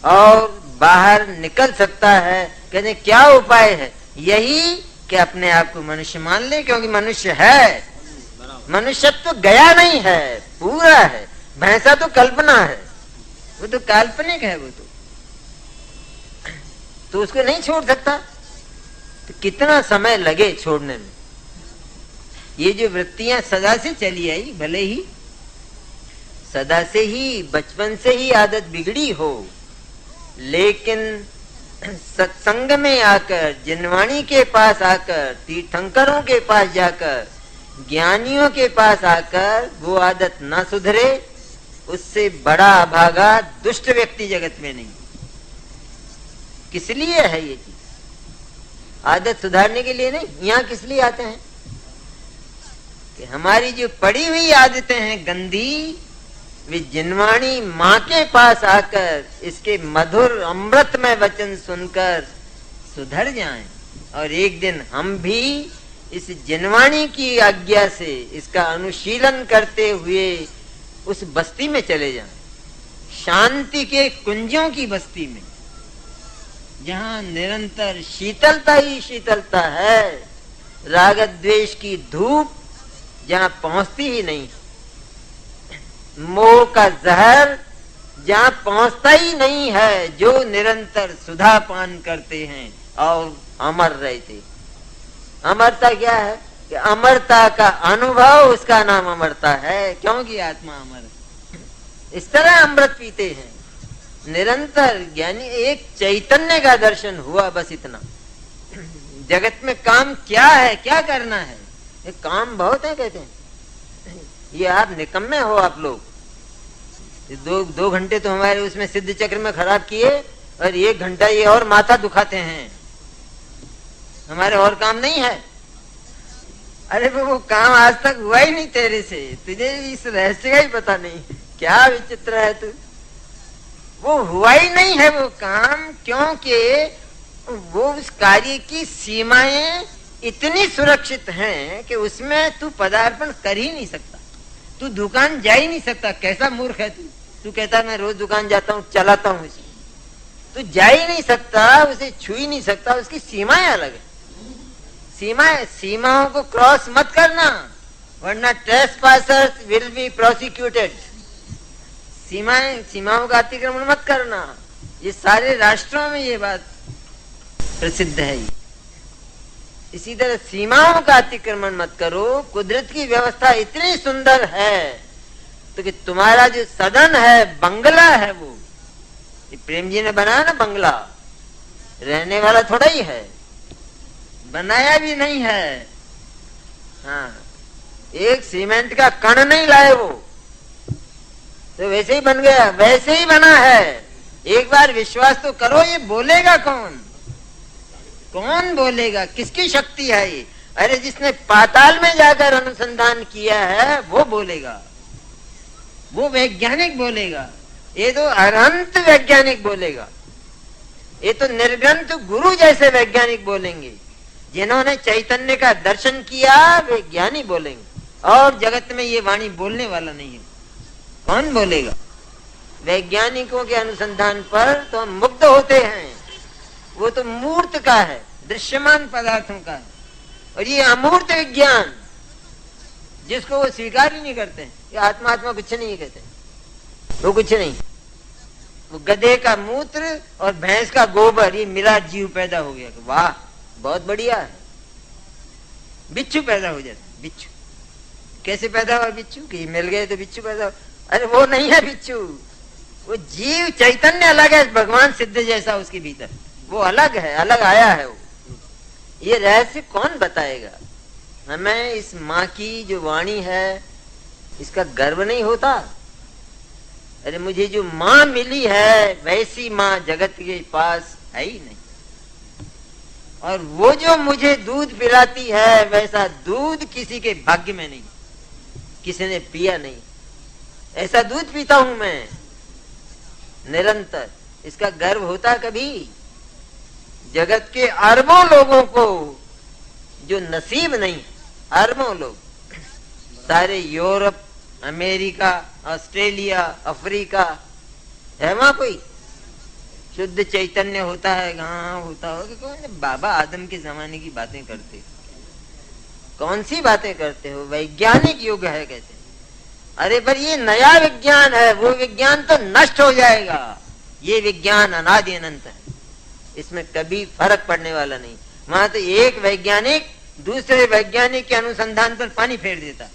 और बाहर निकल सकता है। कहते क्या उपाय है? यही कि अपने आप को मनुष्य मान ले, क्योंकि मनुष्य है। मनुष्यत्व तो गया नहीं है, पूरा है। भैंसा तो कल्पना है, वो तो काल्पनिक है, वो तो उसको नहीं छोड़ सकता। तो कितना समय लगे छोड़ने में? ये जो वृत्तियां सदा से चली आई, भले ही सदा से ही, बचपन से ही आदत बिगड़ी हो, लेकिन सत्संग में आकर, जिनवाणी के पास आकर, तीर्थंकरों के पास जाकर, ज्ञानियों के पास आकर वो आदत ना सुधरे, उससे बड़ा अभागा दुष्ट व्यक्ति जगत में नहीं। किस लिए है ये चीज? आदत सुधारने के लिए नहीं। यहाँ किस लिए आते हैं? कि हमारी जो पड़ी हुई आदतें हैं गंदी, वे जिनवाणी माँ के पास आकर इसके मधुर अमृतमय वचन सुनकर सुधर जाएं, और एक दिन हम भी इस जिनवाणी की आज्ञा से इसका अनुशीलन करते हुए उस बस्ती में चले जाएं, शांति के कुंजों की बस्ती में, जहां निरंतर शीतलता ही शीतलता है, राग द्वेष की धूप जहां पहुंचती ही नहीं, मोह का जहर जहां पहुंचता ही नहीं है, जो निरंतर सुधा पान करते हैं और अमर रहते। अमरता क्या है? कि अमरता का अनुभव, उसका नाम अमरता है, क्योंकि आत्मा अमर है। इस तरह अमृत पीते हैं निरंतर। ज्ञानी एक चैतन्य का दर्शन हुआ, बस इतना। जगत में काम क्या है, क्या करना है? ये काम बहुत है, कहते हैं। ये आप निकम्मे हो, आप लोग। दो घंटे तो हमारे उसमें सिद्ध चक्र में खराब किए, और 1 घंटा ये और माथा दुखाते हैं। हमारे और काम नहीं है। अरे वो काम आज तक हुआ ही नहीं तेरे से, तुझे इस रहस्य का ही पता नहीं। क्या विचित्र है तू। वो हुआ ही नहीं है वो काम, क्योंकि वो उस कार्य की सीमाएं इतनी सुरक्षित हैं कि उसमें तू पदार्पण कर ही नहीं सकता। तू दुकान जा ही नहीं सकता। कैसा मूर्ख है तू। तू कहता मैं रोज दुकान जाता हूँ, चलाता हूँ इसे। तू जा ही नहीं सकता, उसे छू ही नहीं सकता, उसकी सीमाएं अलग है। सीमाओं को क्रॉस मत करना, वरना ट्रेसपासर्स विल बी प्रोसिक्यूटेड। सीमाओं का अतिक्रमण मत करना। ये सारे राष्ट्रों में ये बात प्रसिद्ध है। इसी तरह सीमाओं का अतिक्रमण मत करो। कुदरत की व्यवस्था इतनी सुंदर है तो कि तुम्हारा जो सदन है, बंगला है, वो प्रेम जी ने बनाया ना बंगला, रहने वाला थोड़ा ही है, बनाया भी नहीं है। हाँ, एक सीमेंट का कण नहीं लाए वो, तो वैसे ही बन गया, वैसे ही बना है। एक बार विश्वास तो करो। ये बोलेगा कौन? कौन बोलेगा? किसकी शक्ति है ये? अरे जिसने पाताल में जाकर अनुसंधान किया है वो बोलेगा, वो वैज्ञानिक बोलेगा। ये तो अनंत वैज्ञानिक बोलेगा, ये तो निर्ग्रंथ गुरु जैसे वैज्ञानिक बोलेंगे। जिन्होंने चैतन्य का दर्शन किया वे ज्ञानी बोलेंगे। और जगत में ये वाणी बोलने वाला नहीं है। कौन बोलेगा? वैज्ञानिकों के अनुसंधान पर तो हम मुग्ध होते हैं। वो तो मूर्त का है, दृश्यमान पदार्थों का है। और ये अमूर्त विज्ञान जिसको वो स्वीकार ही नहीं करते, ये आत्मा कुछ नहीं कहते, वो कुछ नहीं। वो गधे का मूत्र और भैंस का गोबर ये मिला जीव पैदा हो गया। वाह, बहुत बढ़िया है। बिच्छू पैदा हो जाता। बिच्छू कैसे पैदा हुआ? बिच्छू कि मिल गए तो बिच्छू पैदा हो। अरे वो नहीं है बिच्छू, वो जीव चैतन्य अलग है। भगवान सिद्ध जैसा उसके भीतर, वो अलग है, अलग आया है वो। ये रहस्य कौन बताएगा हमें? इस माँ की जो वाणी है इसका गर्व नहीं होता? अरे मुझे जो माँ मिली है वैसी माँ जगत के पास है ही नहीं। और वो जो मुझे दूध पिलाती है वैसा दूध किसी के भाग्य में नहीं, किसी ने पिया नहीं। ऐसा दूध पीता हूं मैं निरंतर। इसका गर्व होता कभी? जगत के अरबों लोगों को जो नसीब नहीं, अरबों लोग, सारे यूरोप, अमेरिका, ऑस्ट्रेलिया, अफ्रीका, है वहां कोई शुद्ध चैतन्य होता है? हाँ होता होगा। कौन? बाबा आदम के जमाने की बातें करते। कौन सी बातें करते हो? वैज्ञानिक युग है कहते। अरे पर ये नया विज्ञान है, वो विज्ञान तो नष्ट हो जाएगा। ये विज्ञान अनादि अनंत है, इसमें कभी फर्क पड़ने वाला नहीं। वहां तो एक वैज्ञानिक दूसरे वैज्ञानिक के अनुसंधान पर पानी फेर देता,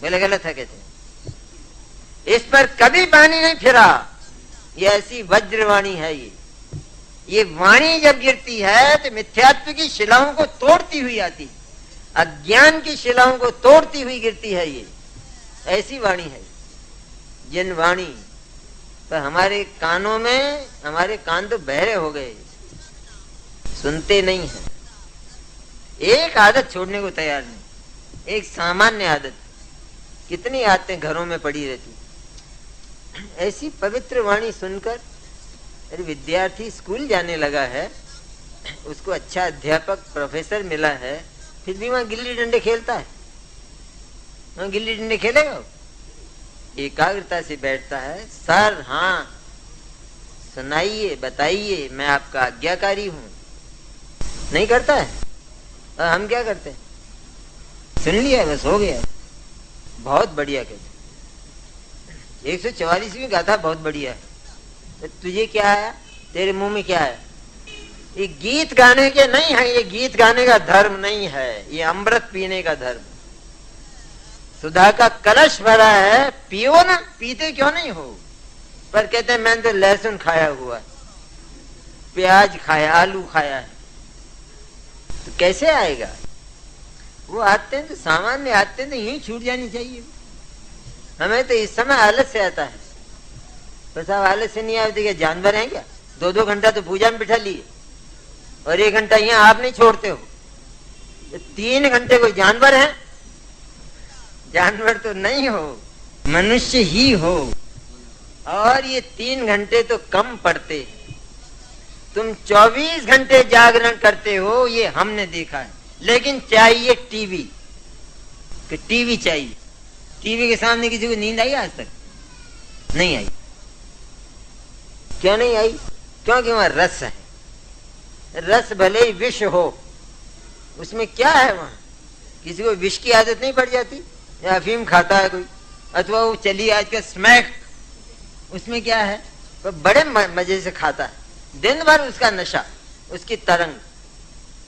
बोले गलत है कहते। इस पर कभी पानी नहीं फिरा। ये ऐसी वज्रवाणी है। ये वाणी जब गिरती है तो मिथ्यात्व की शिलाओं को तोड़ती हुई आती, अज्ञान की शिलाओं को तोड़ती हुई गिरती है। ये ऐसी वाणी है। जिन वाणी पर हमारे कानों में, हमारे कान तो बहरे हो गए, सुनते नहीं है। एक आदत छोड़ने को तैयार नहीं, एक सामान्य आदत। कितनी आदतें घरों में पड़ी रहती। ऐसी पवित्र वाणी सुनकर, अरे विद्यार्थी स्कूल जाने लगा है, उसको अच्छा अध्यापक प्रोफेसर मिला है, फिर भी वहां गिल्ली डंडे खेलता है। वहां गिल्ली डंडे खेलेगा? एकाग्रता से बैठता है। सर हाँ सुनाइए, बताइए, मैं आपका आज्ञाकारी हूं। नहीं करता है। और हम क्या करते हैं? सुन लिया बस, हो गया। बहुत बढ़िया कहते। 144वीं गाथा बहुत बढ़िया है। तो तुझे क्या आया? तेरे मुंह में क्या है? ये गीत गाने के नहीं है, ये गीत गाने का धर्म नहीं है, ये अमृत पीने का धर्म। सुधा का कलश भरा है, पियो ना। पीते क्यों नहीं हो? पर कहते हैं मैंने तो लहसुन खाया हुआ है, प्याज खाया, आलू खाया है। तो कैसे आएगा? वो आते हैं तो सामान्य आते हैं तो यही छूट जानी चाहिए। हमें तो इस समय आलस से आता है। पर साहब आलस से नहीं आते क्या जानवर हैं क्या? 2-2 घंटा तो पूजा में बिठा लिए और 1 घंटा यहाँ आप नहीं छोड़ते हो। तो 3 घंटे कोई जानवर है? जानवर तो नहीं हो, मनुष्य ही हो। और ये 3 घंटे तो कम पड़ते। तुम 24 घंटे जागरण करते हो, ये हमने देखा है। लेकिन चाहिए टीवी, कि टीवी चाहिए। टीवी के सामने किसी को नींद आई आज तक? नहीं आई। क्यों नहीं आई? क्योंकि वहां रस है। रस भले ही विष हो, उसमें क्या है वहां? किसी को विष की आदत नहीं पड़ जाती? या अफीम खाता है कोई, अथवा वो चली आज का स्मैक, उसमें क्या है? वो बड़े मजे से खाता है, दिन भर उसका नशा, उसकी तरंग,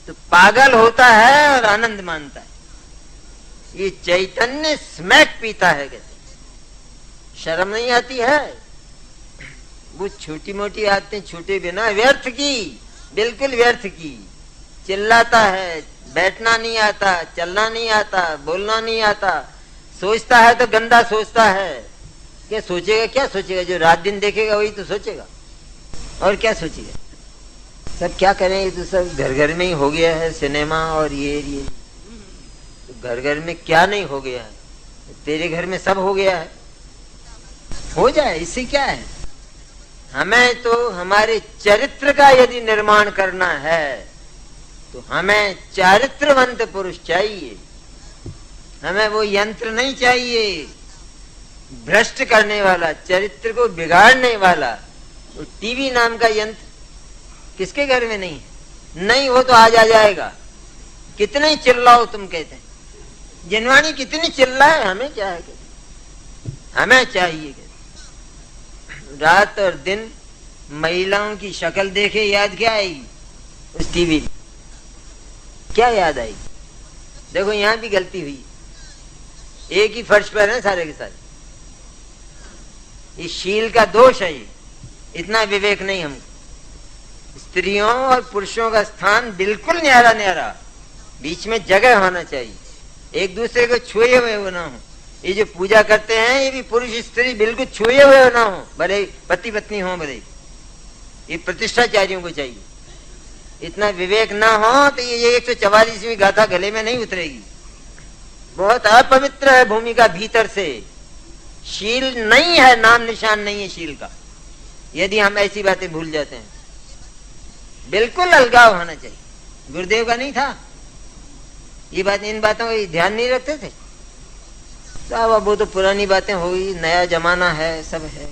तो पागल होता है और आनंद मानता है। ये चैतन्य स्मैक पीता है, कहते शर्म नहीं आती है? वो छोटी मोटी आदतें छूटे बिना व्यर्थ की, बिल्कुल व्यर्थ की। चिल्लाता है, बैठना नहीं आता, चलना नहीं आता, बोलना नहीं आता, सोचता है तो गंदा सोचता है। क्या सोचेगा? क्या सोचेगा? जो रात दिन देखेगा वही तो सोचेगा, और क्या सोचेगा? सब क्या करें, ये तो सब घर घर में ही हो गया है, सिनेमा और ये तो घर घर में क्या नहीं हो गया है? तेरे घर में सब हो गया है, हो जाए, इससे क्या है? हमें तो हमारे चरित्र का यदि निर्माण करना है तो हमें चारित्रवंत पुरुष चाहिए। हमें वो यंत्र नहीं चाहिए भ्रष्ट करने वाला, चरित्र को बिगाड़ने वाला। वो टीवी नाम का यंत्र किसके घर में नहीं है? नहीं हो तो आज आ जाएगा। कितने चिल्लाओ तुम, कहते हैं जिनवाणी कितनी चिल्लाए, हमें क्या है? हमें चाहिए कहते रात और दिन महिलाओं की शक्ल देखे याद क्या आएगी? उस टीवी क्या याद आएगी? देखो यहां भी गलती हुई, एक ही फर्श पर है सारे के सारे। इस शील का दोष है, ये इतना विवेक नहीं हमको। स्त्रियों और पुरुषों का स्थान बिल्कुल न्यारा न्यारा, बीच में जगह होना चाहिए, एक दूसरे को छुए हुए हो ना हो। ये जो पूजा करते हैं ये भी पुरुष स्त्री बिल्कुल छुए हुए हो ना हो, भले पति पत्नी हो, भले ये प्रतिष्ठाचारियों को चाहिए। इतना विवेक ना हो तो ये 144वीं गाथा गले में नहीं उतरेगी। बहुत अपवित्र है भूमि का भीतर से, शील नहीं है, नाम निशान नहीं है शील का। यदि हम ऐसी बातें भूल जाते हैं, बिल्कुल अलगाव होना चाहिए। गुरुदेव का नहीं था ये बात, इन बातों का ध्यान नहीं रखते थे। तो अब वो तो पुरानी बातें हो गई, नया जमाना है, सब है।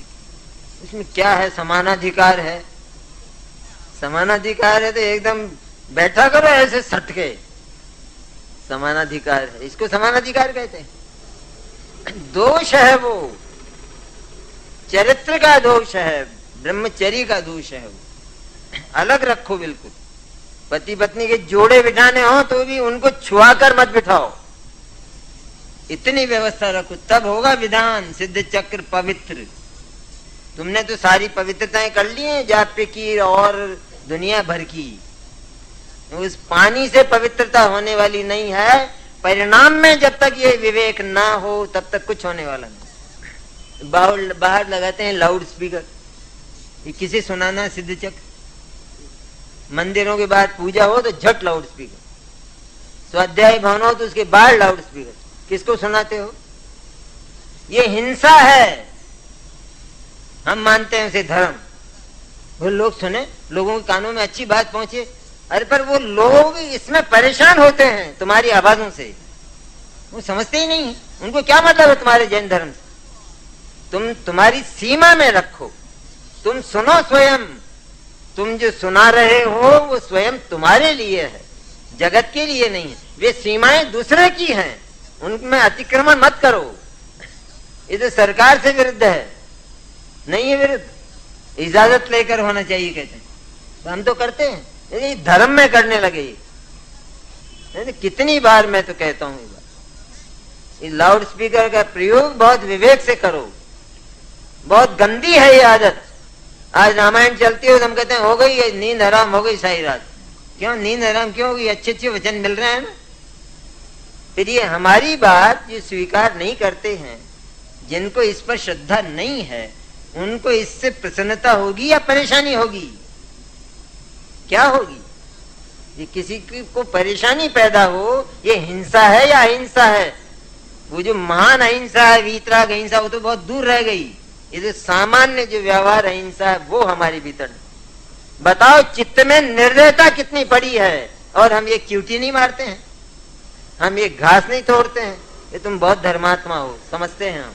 इसमें क्या है? समानाधिकार है। समानाधिकार है तो एकदम बैठा करो ऐसे सटके, समानाधिकार है, इसको समानाधिकार कहते हैं। दोष है वो, चरित्र का दोष है, ब्रह्मचर्य का दोष है वो। अलग रखो बिल्कुल। पति पत्नी के जोड़े बिठाने हो तो भी उनको छुआकर मत बिठाओ, इतनी व्यवस्था रखो, तब होगा विधान सिद्ध चक्र पवित्र। तुमने तो सारी पवित्रताएं कर ली हैं, जाप्य की और दुनिया भर की। उस पानी से पवित्रता होने वाली नहीं है। परिणाम में जब तक ये विवेक ना हो तब तक कुछ होने वाला नहीं। बाहर लगाते हैं लाउड स्पीकर, ये किसे सुनाना? सिद्ध चक्र। मंदिरों के बाहर पूजा हो तो झट लाउड स्पीकर, स्वाध्याय भवन हो तो उसके बाहर लाउड स्पीकर। किसको सुनाते हो? ये हिंसा है। हम मानते हैं उसे धर्म, वो लोग सुने, लोगों के कानों में अच्छी बात पहुंचे। अरे पर वो लोग इसमें परेशान होते हैं तुम्हारी आवाजों से, वो समझते ही नहीं है। उनको क्या मतलब है तुम्हारे जैन धर्म से? तुम तुम्हारी सीमा में रखो, तुम सुनो स्वयं। तुम जो सुना रहे हो वो स्वयं तुम्हारे लिए है, जगत के लिए नहीं है। वे सीमाएं दूसरे की हैं, उनमें अतिक्रमण मत करो। ये तो सरकार से विरुद्ध है, नहीं है विरुद्ध, इजाजत लेकर होना चाहिए कहते हैं। तो हम तो करते हैं, ये धर्म में करने लगे। ये कितनी बार मैं तो कहता हूं, ये लाउड स्पीकर का प्रयोग बहुत विवेक से करो। बहुत गंदी है ये आदत। आज रामायण चलती हो तो हम कहते हैं हो गई नींद हराम, हो गई सारी रात। क्यों नींद हराम क्यों होगी? अच्छे अच्छे वचन मिल रहे हैं ना। फिर ये हमारी बात जो स्वीकार नहीं करते हैं, जिनको इस पर श्रद्धा नहीं है, उनको इससे प्रसन्नता होगी या परेशानी होगी? क्या होगी? ये किसी को परेशानी पैदा हो, ये हिंसा है या अहिंसा है? वो जो महान अहिंसा है, वीतराग अहिंसा, वो तो बहुत दूर रह गई। ये जो सामान्य जो व्यवहार अहिंसा है वो हमारे भीतर। बताओ चित्त में निर्दयता कितनी पड़ी है, और हम ये क्यूटी नहीं मारते हैं, हम ये घास नहीं तोड़ते हैं। ये तुम बहुत धर्मात्मा हो समझते हैं हम।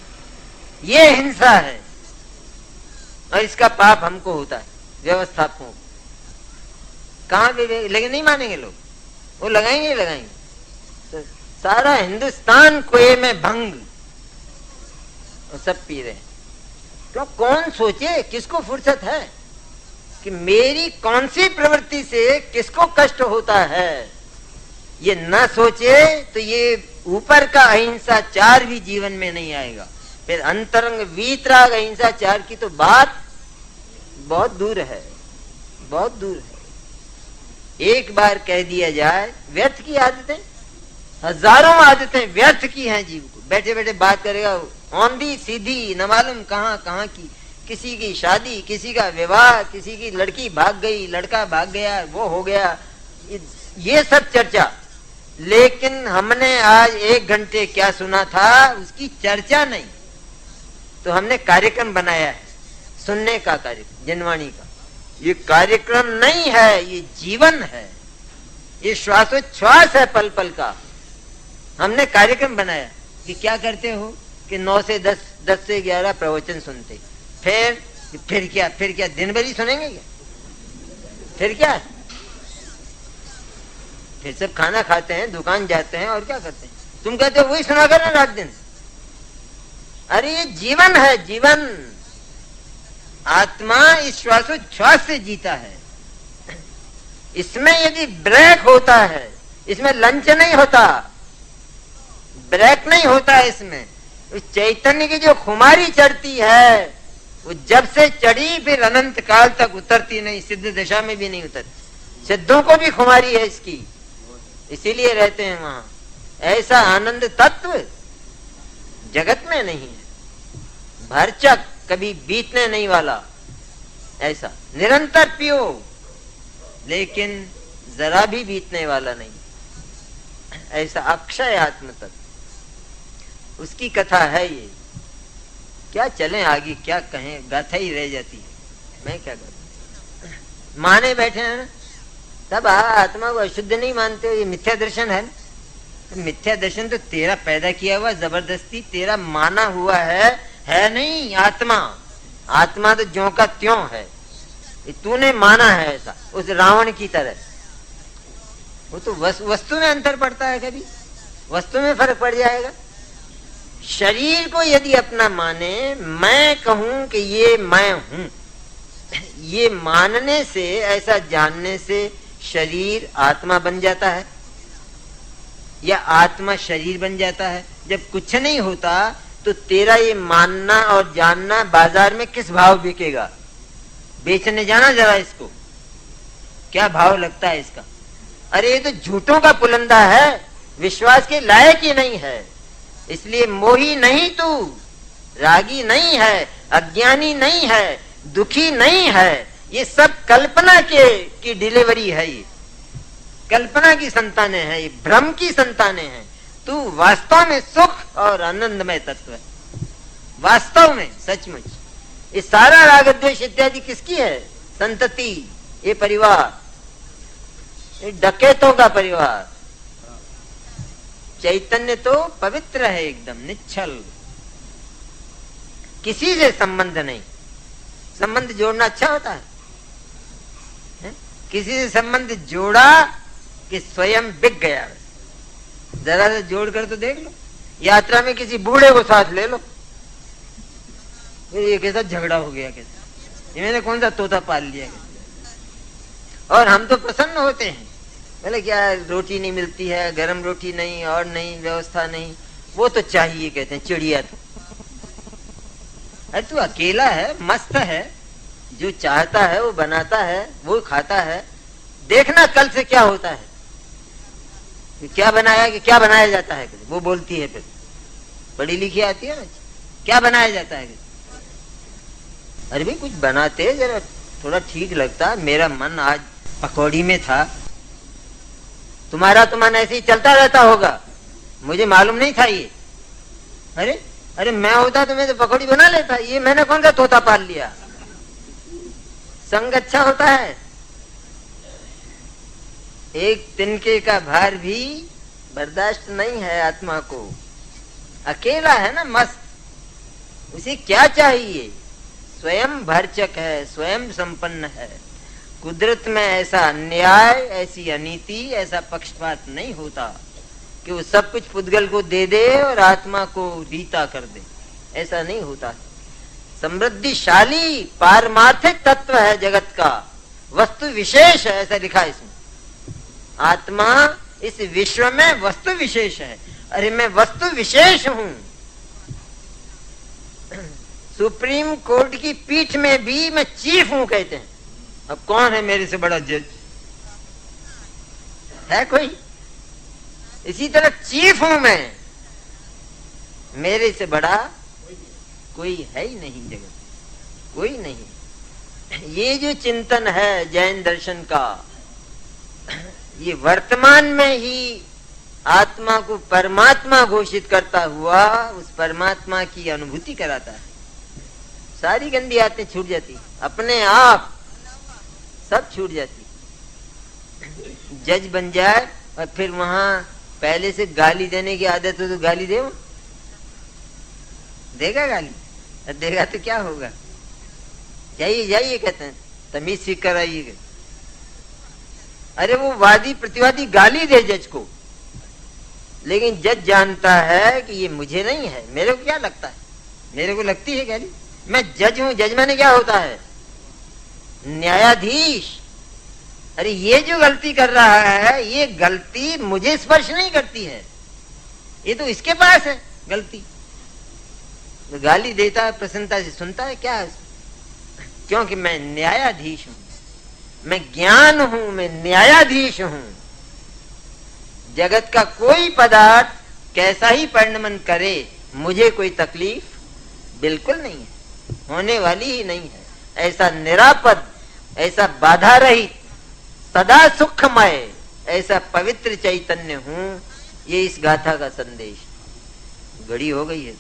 ये हिंसा है और इसका पाप हमको होता है। व्यवस्थापकों, कहाँ विवेक, लेकिन नहीं मानेंगे लोग, वो लगाएंगे ही लगाएंगे। तो सारा हिंदुस्तान कुएं में भंग और सब पी रहे हैं। क्यों? कौन सोचे, किसको फुर्सत है कि मेरी कौन सी प्रवृत्ति से किसको कष्ट होता है, ये न सोचे तो ये ऊपर का अहिंसाचार भी जीवन में नहीं आएगा। फिर अंतरंग वीतराग अहिंसाचार की तो बात बहुत दूर है, बहुत दूर है। एक बार कह दिया जाए, व्यर्थ की आदतें, हजारों आदतें व्यर्थ की हैं जीव को। बैठे बैठे बात करेगा औंधी सीधी, न मालूम कहाँ कहाँ की, किसी की शादी, किसी का विवाह, किसी की लड़की भाग गई, लड़का भाग गया, वो हो गया, ये सब चर्चा। लेकिन हमने आज 1 घंटे क्या सुना था, उसकी चर्चा नहीं। तो हमने कार्यक्रम बनाया है, सुनने का कार्यक्रम, जनवाणी का। ये कार्यक्रम नहीं है, ये जीवन है, ये श्वासोच्छ्वास है पल पल का। हमने कार्यक्रम बनाया कि क्या करते हो कि 9 से 10, 10 से 11 प्रवचन सुनते, फिर क्या दिन भर ही सुनेंगे क्या? फिर क्या? फिर सब खाना खाते हैं, दुकान जाते हैं और क्या करते हैं? तुम कहते हो वही सुना करना रात दिन। अरे ये जीवन है, जीवन। आत्मा इस श्वासोच्छ्वास से जीता है। इसमें यदि ब्रेक होता है, इसमें लंच नहीं होता, ब्रेक नहीं होता इसमें। उस चैतन्य की जो खुमारी चढ़ती है, वो जब से चढ़ी फिर अनंत काल तक उतरती नहीं, सिद्ध दशा में भी नहीं उतरती। सिद्धों को भी खुमारी है इसकी, इसीलिए रहते हैं वहां। ऐसा आनंद तत्व जगत में नहीं है, भरचक, कभी बीतने नहीं वाला। ऐसा निरंतर पियो, लेकिन जरा भी बीतने वाला नहीं। ऐसा अक्षय आत्म तत्व, उसकी कथा है ये। क्या चलें आगे, क्या कहें, गाथा ही रह जाती है। मैं क्या करूं? माने बैठे हैं ना, तब आत्मा को अशुद्ध नहीं मानते हो, ये मिथ्या दर्शन है। तो मिथ्या दर्शन तो तेरा पैदा किया हुआ, जबरदस्ती तेरा माना हुआ है नहीं आत्मा। आत्मा तो ज्यों का त्यों है, तूने माना है ऐसा, उस रावण की तरह। वो तो वस्तु में अंतर पड़ता है, कभी वस्तु में फर्क पड़ जाएगा। शरीर को यदि अपना माने, मैं कहूं कि ये मैं हूं, ये मानने से, ऐसा जानने से शरीर आत्मा बन जाता है या आत्मा शरीर बन जाता है। जब कुछ नहीं होता तो तेरा ये मानना और जानना बाजार में किस भाव बिकेगा? बेचने जाना जरा इसको, क्या भाव लगता है इसका? अरे ये तो झूठों का पुलंदा है, विश्वास के लायक ही नहीं है। इसलिए मोही नहीं तू, रागी नहीं है, अज्ञानी नहीं है, दुखी नहीं है। ये सब कल्पना की डिलीवरी है, ये कल्पना की संतानें हैं, ये भ्रम की संतानें हैं। तू वास्तव में सुख और आनंदमय तत्व है, वास्तव में सचमुच। ये सारा राग द्वेष इत्यादि किसकी है? संतति, ये परिवार, ये डकैतों का परिवार। चैतन्य तो पवित्र है, एकदम निश्चल, किसी से संबंध नहीं। संबंध जोड़ना अच्छा होता है? किसी से संबंध जोड़ा कि स्वयं बिक गया। जरा से जोड़ कर तो देख लो, यात्रा में किसी बूढ़े को साथ ले लो, ये कैसा झगड़ा हो गया, कैसा, ये मैंने कौन सा तोता पाल लिया। और हम तो प्रसन्न होते हैं, बोले क्या रोटी नहीं मिलती है, गरम रोटी नहीं, और नहीं व्यवस्था नहीं, वो तो चाहिए कहते हैं चिड़िया। तो अरे तू अकेला है, मस्त है, जो चाहता है वो बनाता है, वो खाता है। देखना कल से क्या होता है, क्या बनाया कि क्या बनाया जाता है, वो बोलती है। फिर पढ़ी लिखी आती है ना, क्या बनाया जाता है। अरे भाई कुछ बनाते जरा थोड़ा ठीक लगता। मेरा मन आज पकौड़ी में था, तुम्हारा तो मन ऐसे ही चलता रहता होगा, मुझे मालूम नहीं था ये। अरे मैं होता तो मैं तो पकौड़ी बना लेता, ये मैंने कौन सा तोता पाल लिया। संग अच्छा होता है। एक तिनके का भार भी बर्दाश्त नहीं है आत्मा को। अकेला है ना, मस्त, उसे क्या चाहिए? स्वयं भरचक है, स्वयं संपन्न है। कुदरत में ऐसा अन्याय, ऐसी अनीति, ऐसा पक्षपात नहीं होता कि वो सब कुछ पुद्गल को दे दे और आत्मा को रीता कर दे। ऐसा नहीं होता। समृद्धिशाली पारमार्थिक तत्व है जगत का, वस्तु विशेष है, ऐसा लिखा है इसमें। आत्मा इस विश्व में वस्तु विशेष है। अरे मैं वस्तु विशेष हूं। सुप्रीम कोर्ट की पीठ में भी मैं चीफ हूं कहते हैं। अब कौन है मेरे से बड़ा जज? है कोई? इसी तरह चीफ हूं मैं, मेरे से बड़ा कोई है ही नहीं जगत, कोई नहीं। ये जो चिंतन है जैन दर्शन का, ये वर्तमान में ही आत्मा को परमात्मा घोषित करता हुआ उस परमात्मा की अनुभूति कराता है। सारी गंदी आदतें छूट जाती, अपने आप सब छूट जाती। जज बन जाए और फिर वहां पहले से गाली देने की आदत हो तो गाली देगा गाली? देगा तो क्या होगा? जाइए जाइए कहते हैं, तमीज सीख कर आइएगा। अरे वो वादी प्रतिवादी गाली दे जज को, लेकिन जज जानता है कि ये मुझे नहीं है, मेरे को क्या लगता है, मेरे को लगती है गाली, मैं जज हूं। जज माने क्या होता है? न्यायाधीश। अरे ये जो गलती कर रहा है, ये गलती मुझे स्पर्श नहीं करती है, ये तो इसके पास है गलती। तो गाली देता है, प्रसन्नता से सुनता है, क्या है? क्योंकि मैं न्यायाधीश हूं, मैं ज्ञान हूं, मैं न्यायाधीश हूं। जगत का कोई पदार्थ कैसा ही परिणमन करे, मुझे कोई तकलीफ बिल्कुल नहीं है, होने वाली ही नहीं है। ऐसा निरापद, ऐसा बाधा रहित, सदा सुखमय, ऐसा पवित्र चैतन्य हूं। ये इस गाथा का संदेश। घड़ी हो गई है।